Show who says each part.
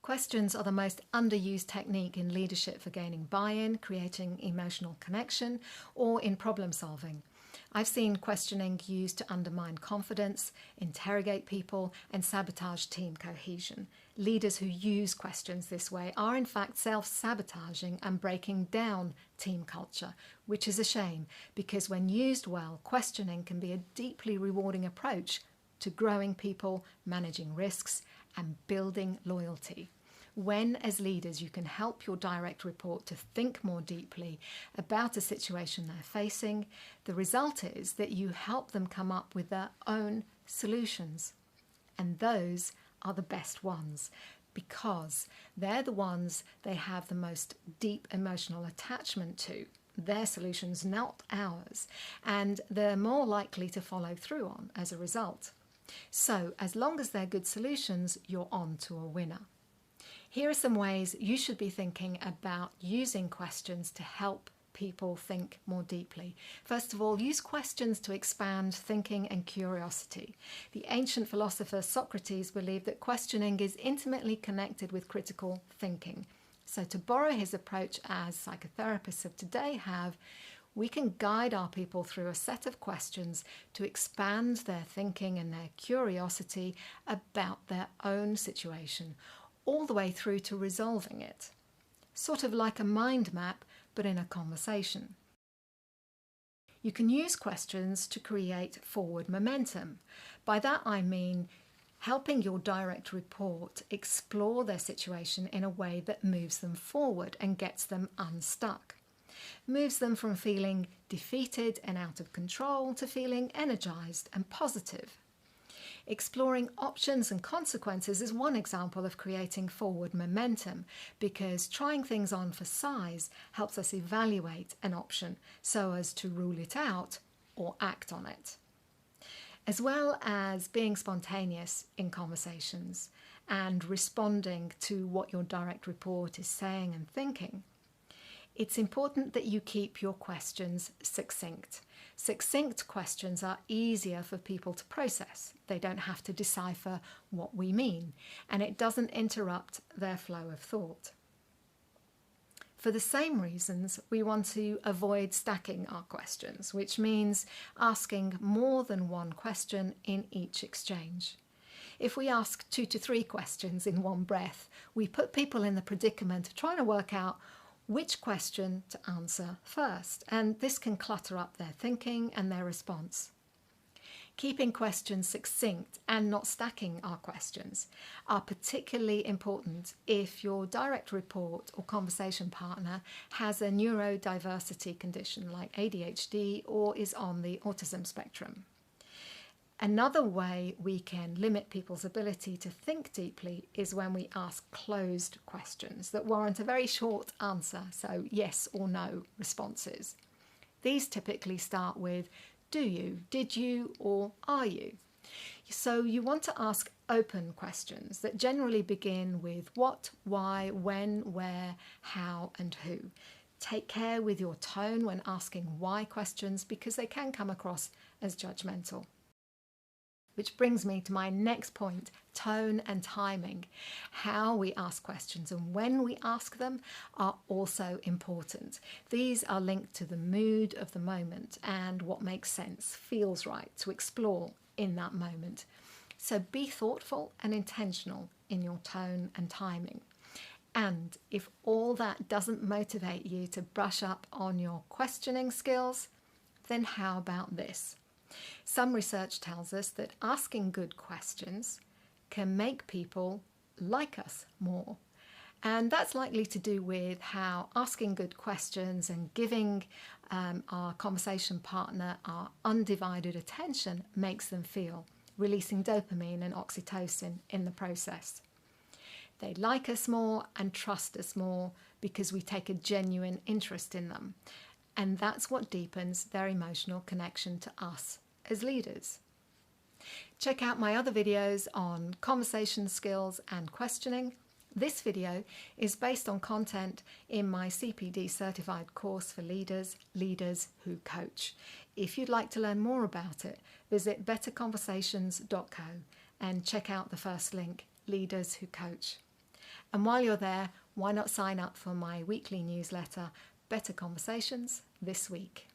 Speaker 1: Questions are the most underused technique in leadership for gaining buy-in, creating emotional connection, or in problem solving. I've seen questioning used to undermine confidence, interrogate people, and sabotage team cohesion. Leaders who use questions this way are in fact self-sabotaging and breaking down team culture, which is a shame because when used well, questioning can be a deeply rewarding approach to growing people, managing risks, and building loyalty. When, as leaders, you can help your direct report to think more deeply about a situation they're facing, the result is that you help them come up with their own solutions. And those are the best ones because they're the ones they have the most deep emotional attachment to. Their solutions, not ours, and they're more likely to follow through on as a result. So, as long as they're good solutions, you're on to a winner. Here are some ways you should be thinking about using questions to help people think more deeply. First of all, use questions to expand thinking and curiosity. The ancient philosopher Socrates believed that questioning is intimately connected with critical thinking. So to borrow his approach as psychotherapists of today have, we can guide our people through a set of questions to expand their thinking and their curiosity about their own situation, all the way through to resolving it. Sort of like a mind map, but in a conversation. You can use questions to create forward momentum. By that I mean helping your direct report explore their situation in a way that moves them forward and gets them unstuck. Moves them from feeling defeated and out of control to feeling energized and positive. Exploring options and consequences is one example of creating forward momentum because trying things on for size helps us evaluate an option so as to rule it out or act on it. As well as being spontaneous in conversations and responding to what your direct report is saying and thinking, it's important that you keep your questions succinct. Succinct questions are easier for people to process. They don't have to decipher what we mean, and it doesn't interrupt their flow of thought. For the same reasons, we want to avoid stacking our questions, which means asking more than one question in each exchange. If we ask 2 to 3 questions in one breath, we put people in the predicament of trying to work out which question to answer first, and this can clutter up their thinking and their response. Keeping questions succinct and not stacking our questions are particularly important if your direct report or conversation partner has a neurodiversity condition like ADHD or is on the autism spectrum. Another way we can limit people's ability to think deeply is when we ask closed questions that warrant a very short answer, so yes or no responses. These typically start with do you, did you, or are you? So you want to ask open questions that generally begin with what, why, when, where, how, and who. Take care with your tone when asking why questions because they can come across as judgmental. Which brings me to my next point, tone and timing. How we ask questions and when we ask them are also important. These are linked to the mood of the moment and what makes sense, feels right to explore in that moment. So be thoughtful and intentional in your tone and timing. And if all that doesn't motivate you to brush up on your questioning skills, then how about this? Some research tells us that asking good questions can make people like us more. And that's likely to do with how asking good questions and giving our conversation partner our undivided attention makes them feel, releasing dopamine and oxytocin in the process. They like us more and trust us more because we take a genuine interest in them. And that's what deepens their emotional connection to us as leaders. Check out my other videos on conversation skills and questioning. This video is based on content in my CPD certified course for leaders, Leaders Who Coach. If you'd like to learn more about it, visit betterconversations.co and check out the first link, Leaders Who Coach. And while you're there, why not sign up for my weekly newsletter, Better Conversations This Week?